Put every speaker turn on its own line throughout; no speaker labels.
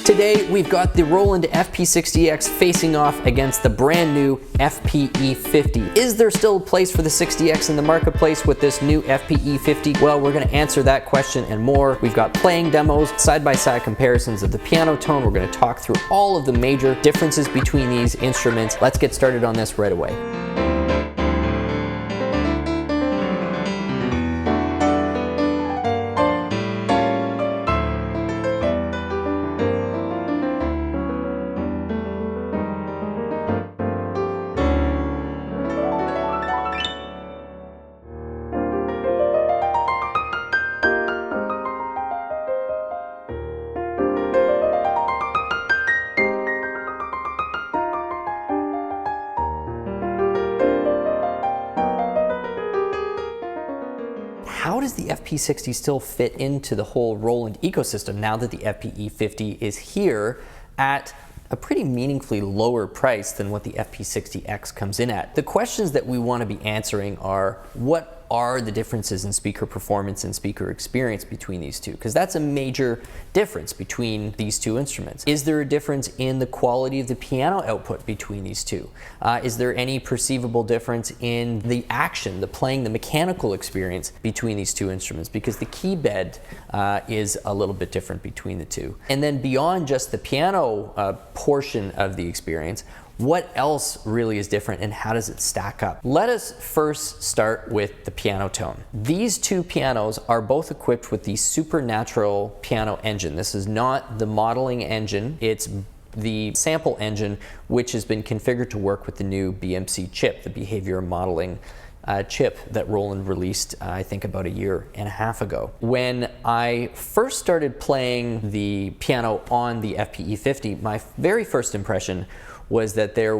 Today we've got the Roland FP60X facing off against the brand new FP-E50. Is there still a place for the 60X in the marketplace with this new FP-E50? Well, we're going to answer that question and more. We've got playing demos, side-by-side comparisons of the piano tone. We're going to talk through all of the major differences between these instruments. Let's get started on this right away. How does the FP60 still fit into the whole Roland ecosystem now that the FP-E50 is here at a pretty meaningfully lower price than what the FP60X comes in at? The questions that we want to be answering are, what are the differences in speaker performance and speaker experience between these two? Because that's a major difference between these two instruments. Is there a difference in the quality of the piano output between these two? Is there any perceivable difference in the action, the playing, the mechanical experience between these two instruments? Because the key bed is a little bit different between the two. And then beyond just the piano portion of the experience, what else really is different and how does it stack up? Let us first start with the piano tone. These two pianos are both equipped with the Supernatural piano engine. This is not the modeling engine, it's the sample engine, which has been configured to work with the new BMC chip, the behavior modeling chip that Roland released, I think about a year and a half ago. When I first started playing the piano on the FP-E50, my very first impression was that it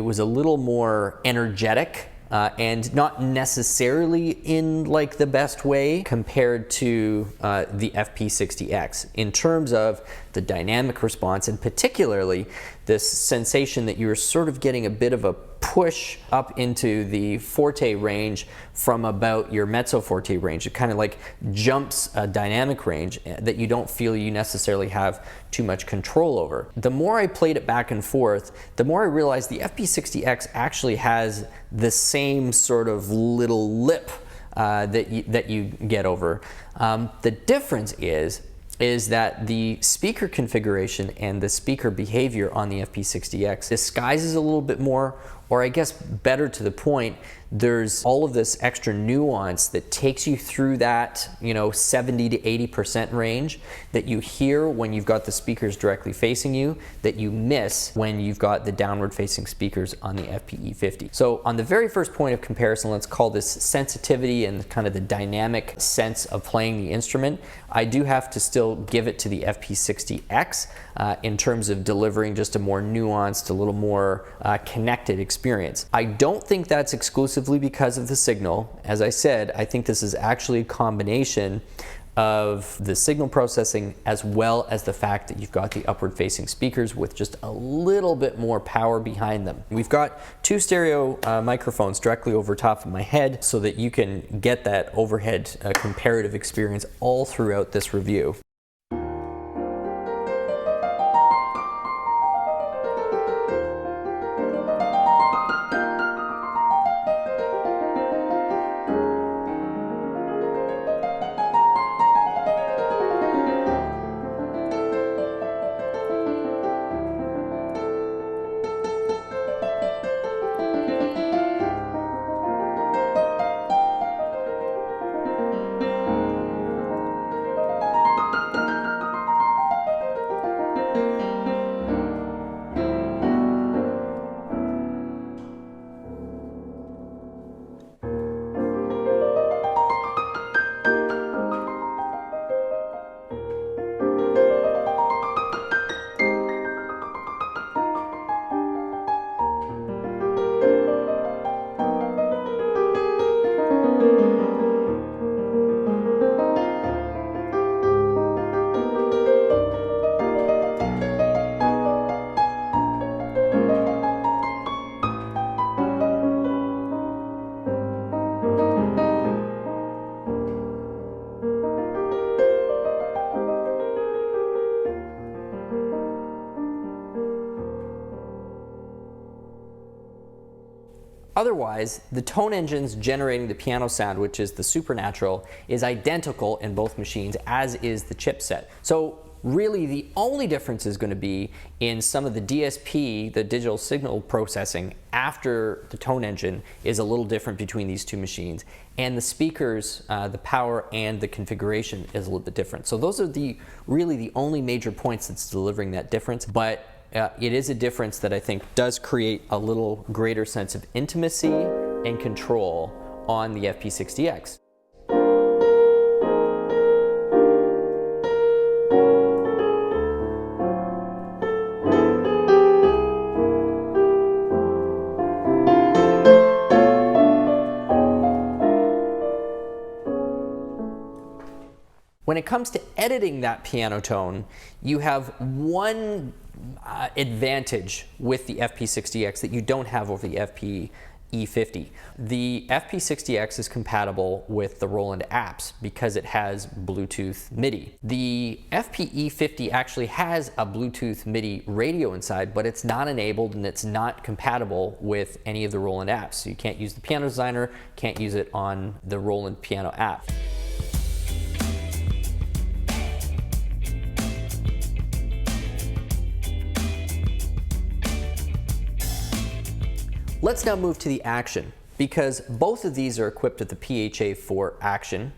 was a little more energetic and not necessarily in like the best way compared to the FP60X in terms of the dynamic response, and particularly this sensation that you're sort of getting a bit of a push up into the forte range from about your mezzo forte range. It kind of like jumps a dynamic range that you don't feel you necessarily have too much control over. The more I played it back and forth, the more I realized the FP60X actually has the same sort of little lip that you get over. The difference is that the speaker configuration and the speaker behavior on the FP60X disguises a little bit more, or I guess better to the point, there's all of this extra nuance that takes you through that, 70 to 80% range that you hear when you've got the speakers directly facing you, that you miss when you've got the downward facing speakers on the FP-E50. So on the very first point of comparison, let's call this sensitivity and kind of the dynamic sense of playing the instrument. I do have to still give it to the FP60X in terms of delivering just a more nuanced, a little more connected experience. I don't think that's exclusively because of the signal. As I said, I think this is actually a combination of the signal processing as well as the fact that you've got the upward facing speakers with just a little bit more power behind them. We've got two stereo microphones directly over top of my head so that you can get that overhead comparative experience all throughout this review. Otherwise, the tone engines generating the piano sound, which is the supernatural, is identical in both machines, as is the chipset. So really the only difference is going to be in some of the DSP, the digital signal processing, after the tone engine is a little different between these two machines. And the speakers, the power and the configuration is a little bit different. So those are really the only major points that's delivering that difference. But it is a difference that I think does create a little greater sense of intimacy and control on the FP60X. When it comes to editing that piano tone, you have one advantage with the FP60X that you don't have over the FP-E50. The FP60X is compatible with the Roland apps because it has Bluetooth MIDI. The FP-E50 actually has a Bluetooth MIDI radio inside, but it's not enabled and it's not compatible with any of the Roland apps. So you can't use the Piano Designer, can't use it on the Roland Piano app. Let's now move to the action, because both of these are equipped with the PHA-4 action.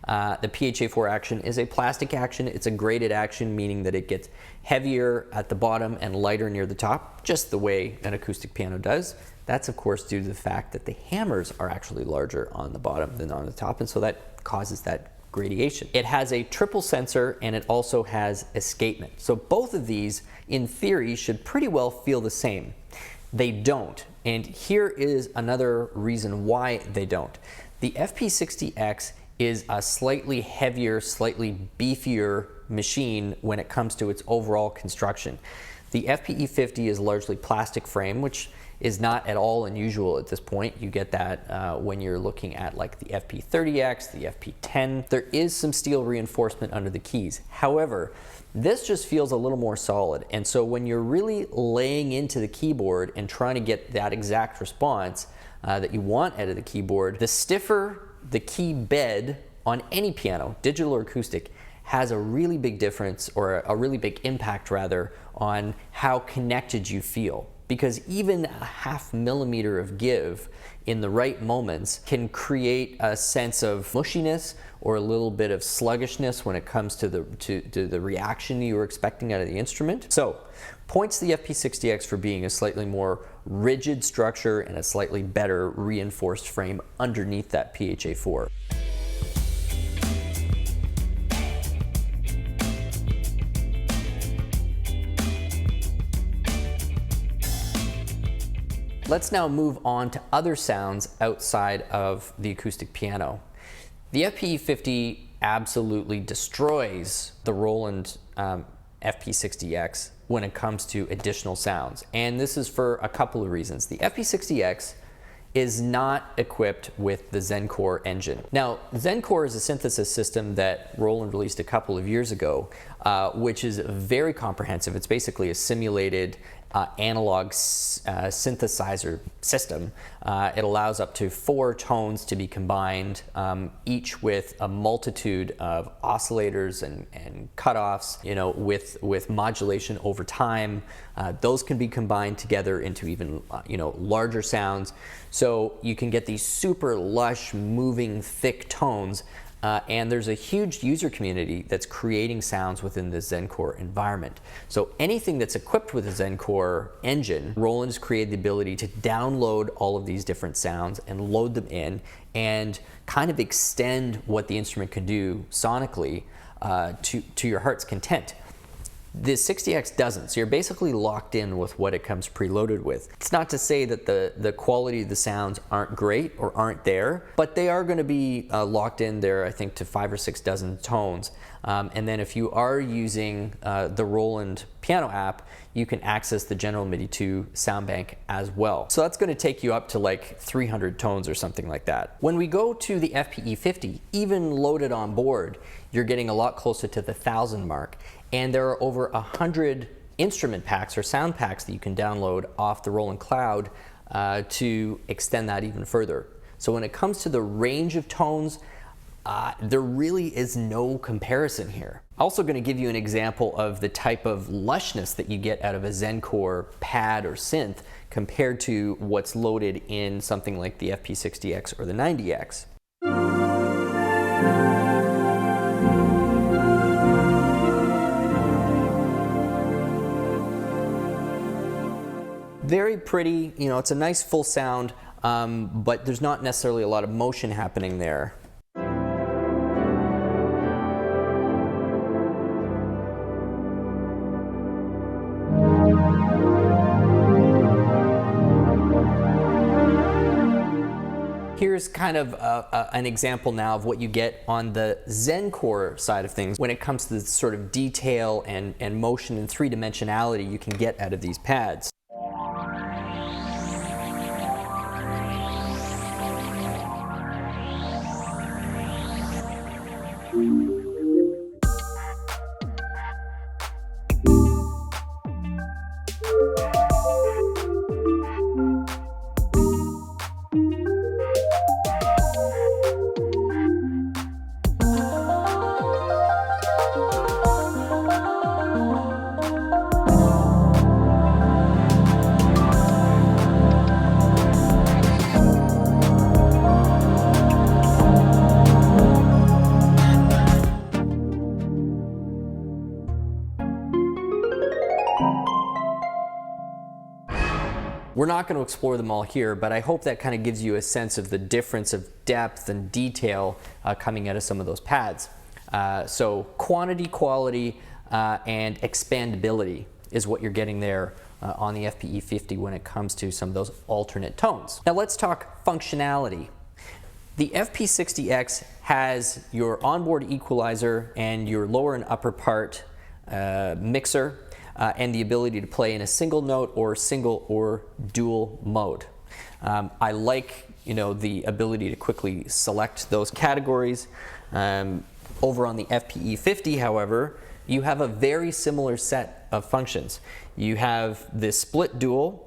The PHA-4 action is a plastic action. It's a graded action, meaning that it gets heavier at the bottom and lighter near the top, just the way an acoustic piano does. That's of course due to the fact that the hammers are actually larger on the bottom than on the top, and so that causes that gradation. It has a triple sensor and it also has escapement. So both of these, in theory, should pretty well feel the same. They don't. And here is another reason why they don't. The FP60X is a slightly heavier, slightly beefier machine when it comes to its overall construction. The FP-E50 is largely plastic frame, which is not at all unusual at this point. You get that when you're looking at like the FP30X, the FP10. There is some steel reinforcement under the keys. However, this just feels a little more solid, and so when you're really laying into the keyboard and trying to get that exact response that you want out of the keyboard, the stiffer the key bed on any piano, digital or acoustic, has a really big difference, or a really big impact rather, on how connected you feel. Because even a ½ millimeter of give in the right moments can create a sense of mushiness or a little bit of sluggishness when it comes to the reaction you were expecting out of the instrument. So, points to the FP60X for being a slightly more rigid structure and a slightly better reinforced frame underneath that PHA-4. Let's now move on to other sounds outside of the acoustic piano. The FP-E50 absolutely destroys the Roland FP60X when it comes to additional sounds, and this is for a couple of reasons. The FP60X is not equipped with the Zencore engine. Now, Zencore is a synthesis system that Roland released a couple of years ago, which is very comprehensive. It's basically a simulated analog synthesizer system. It allows up to 4 tones to be combined, each with a multitude of oscillators and cutoffs, you know, with modulation over time. Those can be combined together into even larger sounds. So you can get these super lush, moving, thick tones. And there's a huge user community that's creating sounds within the Zencore environment. So anything that's equipped with a Zencore engine, Roland has created the ability to download all of these different sounds and load them in and kind of extend what the instrument can do sonically to your heart's content. The 60X doesn't, so you're basically locked in with what it comes preloaded with. It's not to say that the quality of the sounds aren't great or aren't there, but they are going to be locked in there, I think, to 5 or 6 dozen tones. And then if you are using the Roland Piano app, you can access the General MIDI 2 sound bank as well. So that's going to take you up to like 300 tones or something like that. When we go to the FP-E50, even loaded on board, you're getting a lot closer to the 1,000 mark. And there are over 100 instrument packs or sound packs that you can download off the Roland Cloud to extend that even further. So when it comes to the range of tones, there really is no comparison here. Also going to give you an example of the type of lushness that you get out of a Zencore pad or synth compared to what's loaded in something like the FP60X or the 90X. Very pretty, you know, it's a nice full sound, but there's not necessarily a lot of motion happening there. Here's kind of an example now of what you get on the Zencore side of things when it comes to the sort of detail and motion and three-dimensionality you can get out of these pads. We're not going to explore them all here, but I hope that kind of gives you a sense of the difference of depth and detail coming out of some of those pads. So quantity, quality, and expandability is what you're getting there on the FP-E50 when it comes to some of those alternate tones. Now let's talk functionality. The FP60X has your onboard equalizer and your lower and upper part mixer, and the ability to play in a single note or single or dual mode. I like, you know, the ability to quickly select those categories. Over on the FP-E50, however, you have a very similar set of functions. You have this split dual,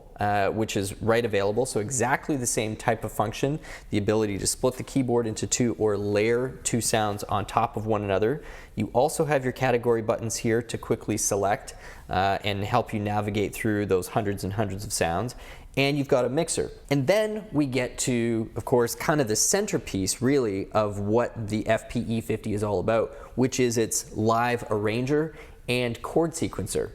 which is right available, so exactly the same type of function, the ability to split the keyboard into two or layer two sounds on top of one another. You also have your category buttons here to quickly select and help you navigate through those hundreds and hundreds of sounds. And you've got a mixer. And then we get to, of course, kind of the centerpiece really of what the FP-E50 is all about, which is its live arranger and chord sequencer,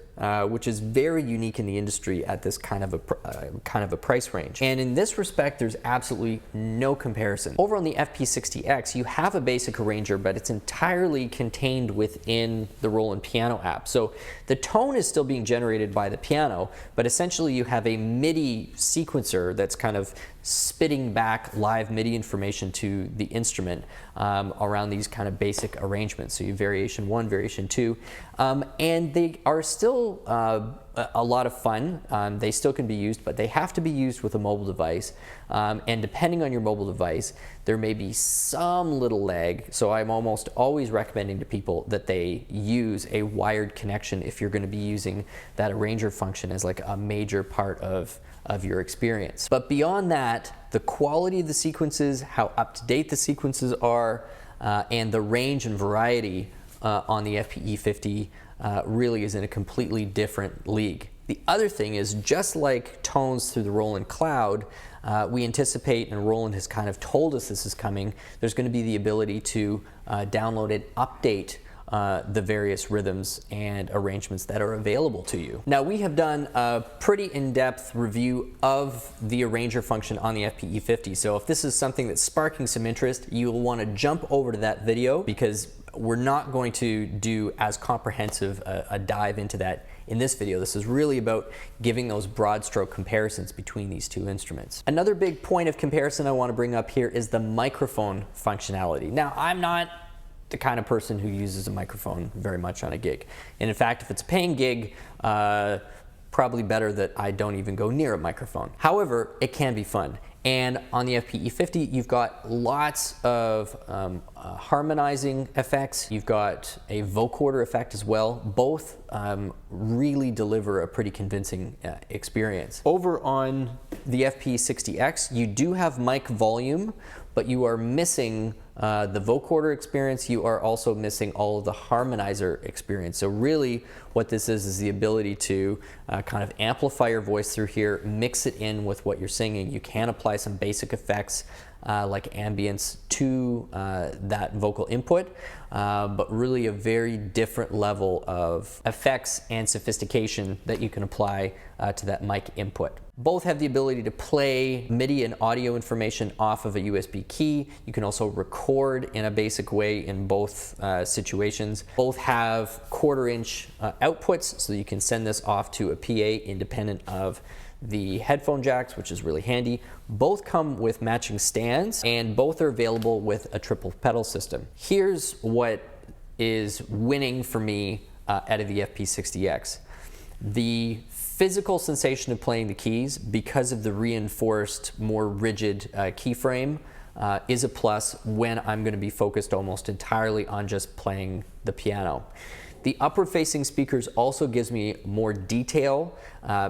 which is very unique in the industry at this kind of a price range. And in this respect, there's absolutely no comparison. Over on the FP60X, you have a basic arranger, but it's entirely contained within the Roland piano app. So the tone is still being generated by the piano, but essentially you have a MIDI sequencer that's kind of spitting back live MIDI information to the instrument around these kind of basic arrangements. So you have variation 1, variation 2, and they are still a lot of fun. They still can be used, but they have to be used with a mobile device. And depending on your mobile device, there may be some little lag. So I'm almost always recommending to people that they use a wired connection if you're going to be using that arranger function as like a major part of your experience. But beyond that, the quality of the sequences, how up-to-date the sequences are, and the range and variety on the FP-E50 really is in a completely different league. The other thing is, just like tones through the Roland Cloud, we anticipate, and Roland has kind of told us this is coming, there's going to be the ability to download and update the various rhythms and arrangements that are available to you. Now, we have done a pretty in-depth review of the arranger function on the FP-E50, so if this is something that's sparking some interest, you'll want to jump over to that video, because we're not going to do as comprehensive a dive into that in this video. This is really about giving those broad stroke comparisons between these two instruments. Another big point of comparison I want to bring up here is the microphone functionality. Now, I'm not the kind of person who uses a microphone very much on a gig. And in fact, if it's a paying gig, probably better that I don't even go near a microphone. However, it can be fun. And on the FP-E50, you've got lots of harmonizing effects. You've got a vocoder effect as well. Both really deliver a pretty convincing experience. Over on the FP60X, you do have mic volume, but you are missing the vocoder experience. You are also missing all of the harmonizer experience. So really what this is the ability to kind of amplify your voice through here, mix it in with what you're singing. You can apply some basic effects like ambience to that vocal input, but really a very different level of effects and sophistication that you can apply to that mic input. Both have the ability to play MIDI and audio information off of a USB key. You can also record in a basic way in both situations. Both have 1/4-inch outputs, so you can send this off to a PA independent of the headphone jacks, which is really handy. Both come with matching stands, and both are available with a triple pedal system. Here's what is winning for me out of the FP60X. The physical sensation of playing the keys, because of the reinforced, more rigid keyframe, is a plus when I'm going to be focused almost entirely on just playing the piano. The upward-facing speakers also gives me more detail,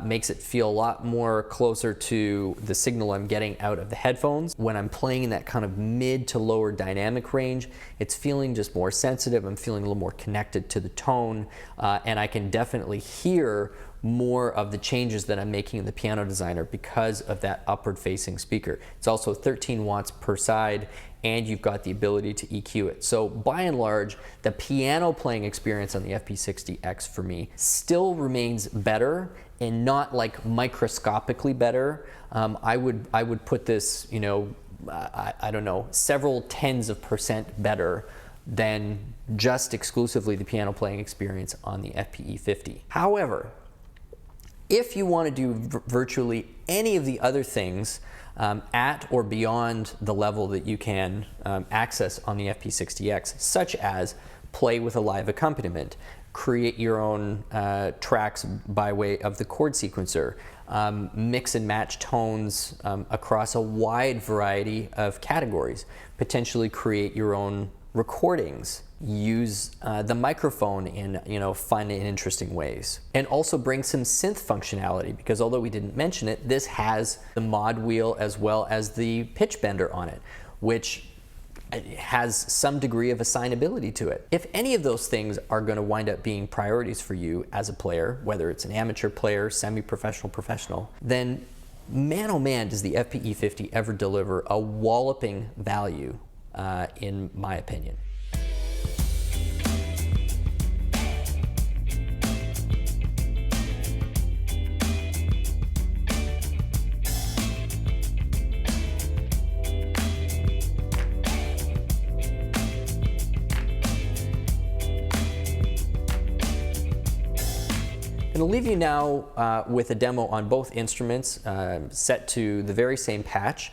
makes it feel a lot more closer to the signal I'm getting out of the headphones. When I'm playing in that kind of mid to lower dynamic range, it's feeling just more sensitive. I'm feeling a little more connected to the tone, and I can definitely hear more of the changes that I'm making in the Piano Designer because of that upward-facing speaker. It's also 13 watts per side, and you've got the ability to EQ it. So by and large, the piano playing experience on the FP60X for me still remains better, and not like microscopically better. I would put this, you know, I don't know, several tens of % better than just exclusively the piano playing experience on the FP-E50. However, if you want to do virtually any of the other things at or beyond the level that you can access on the FP60X, such as play with a live accompaniment, create your own tracks by way of the chord sequencer, mix and match tones across a wide variety of categories, potentially create your own recordings, use the microphone in fun and interesting ways, and also bring some synth functionality, because although we didn't mention it, this has the mod wheel as well as the pitch bender on it, which has some degree of assignability to it. If any of those things are going to wind up being priorities for you as a player, whether it's an amateur player, semi-professional, professional, then man oh man does the FP-E50 ever deliver a walloping value in my opinion. I'm going to leave you now with a demo on both instruments set to the very same patch.